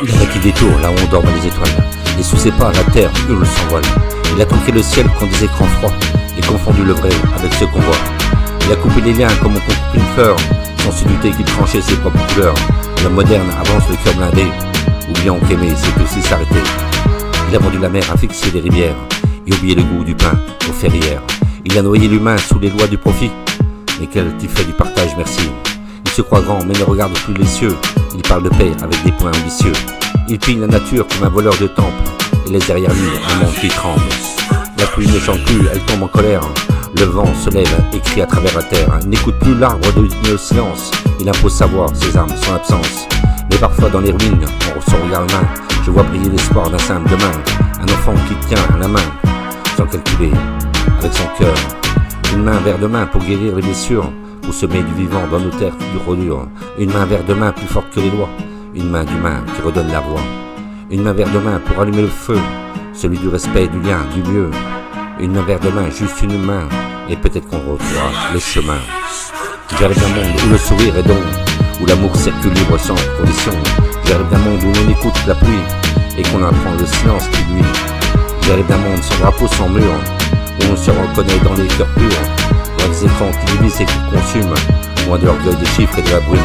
Il y en a qui détournent là où on dorment les étoiles, et sous ses pas la terre hurle s'envole. Il a tronqué le ciel contre des écrans froids, et confondu le vrai avec ce qu'on voit. Il a coupé les liens comme on coupe une fleur, sans se douter qu'il tranchait ses propres couleurs. L'homme moderne avance le cœur blindé, oubliant qu'aimer c'est aussi s'arrêter. Il a vendu la mer à fixer les rivières, et oublié le goût du pain aux ferrières. Il a noyé l'humain sous les lois du profit, mais qu'a-t-il fait du partage, merci. Il se croit grand mais ne regarde plus les cieux. Il parle de paix avec des points ambitieux. Il pille la nature comme un voleur de temple, et laisse derrière lui un monde qui tremble. La pluie ne chante plus, elle tombe en colère. Le vent se lève et crie à travers la terre. Il n'écoute plus l'arbre de silence. Il impose sa voix, ses armes, son absence. Mais parfois dans les ruines, on se regarde main. Je vois briller l'espoir d'un simple demain. Un enfant qui tient la main, sans calculer, avec son cœur. Une main vers demain pour guérir les blessures, pour semer du vivant dans nos terres du rodure. Une main vers demain plus forte que les lois. Une main d'humain qui redonne la voix. Une main vers demain pour allumer le feu, celui du respect, du lien, du mieux. Une main vers demain, juste une main, et peut-être qu'on retrouvera le chemin. J'arrive d'un monde où le sourire est don, où l'amour circule libre sans condition. J'arrive d'un monde où l'on écoute la pluie, et qu'on apprend le silence qui luit. J'arrive d'un monde sans drapeau, sans mur, où on se reconnaît dans les cœurs purs, loin des écrans qui divisent et qui consument, loin de l'orgueil des chiffres et de la brume.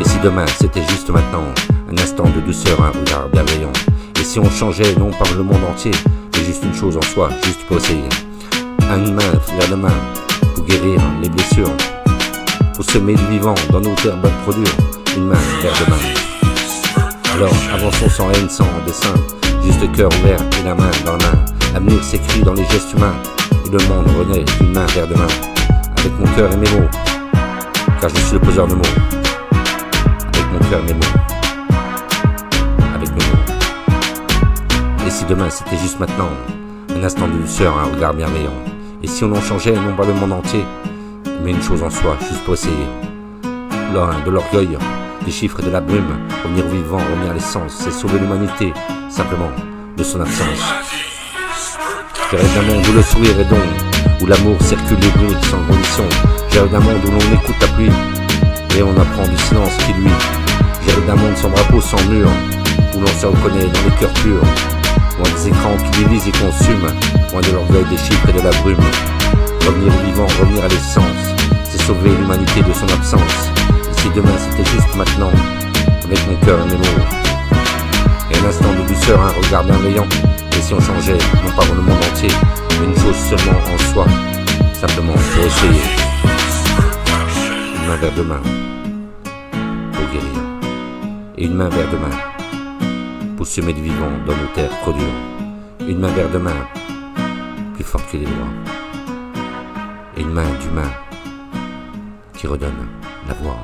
Et si demain c'était juste maintenant, un instant de douceur, un regard bienveillant. Et si on changeait non par le monde entier, mais juste une chose en soi, juste pour essayer. Une main vers demain, pour guérir les blessures, pour semer du vivant dans nos terres bonnes produire. Une main vers demain. Alors avançons sans haine, sans dessein, juste cœur ouvert et la main dans la main. L'avenir s'écrit dans les gestes humains, et le monde renaît d'une main vers demain. Avec mon cœur et mes mots, car je suis le poseur de mots. Avec mon cœur et mes mots. Avec mes mots. Et si demain c'était juste maintenant, un instant de douceur, un regard bienveillant. Et si on en changeait, non pas le monde entier, mais une chose en soi, juste pour essayer. Loin de l'orgueil, des chiffres et de la brume, revenir au vivant, revenir à l'essence, c'est sauver l'humanité, simplement, de son absence. Je rêve d'un monde où le sourire est don, où l'amour circule les bruits sans condition. Je rêve d'un monde où l'on écoute la pluie, et on apprend du silence qui luit. Je rêve d'un monde sans drapeau, sans mur, où l'on se reconnaît dans les cœurs purs, loin des écrans qui divisent et consument, loin de l'orgueil des chiffres et de la brume. Revenir au vivant, revenir à l'essence, c'est sauver l'humanité de son absence. Et si demain c'était juste maintenant, avec mon cœur et mes mots, et un instant de douceur, un regard bienveillant. Et si on changeait, non pas pour le monde entier, mais une chose seulement en soi, simplement pour essayer. Une main vers demain, pour guérir, et une main vers demain, pour semer du vivant dans nos terres trop dures. Une main vers demain, plus forte que les lois, et une main d'humain qui redonne la voix.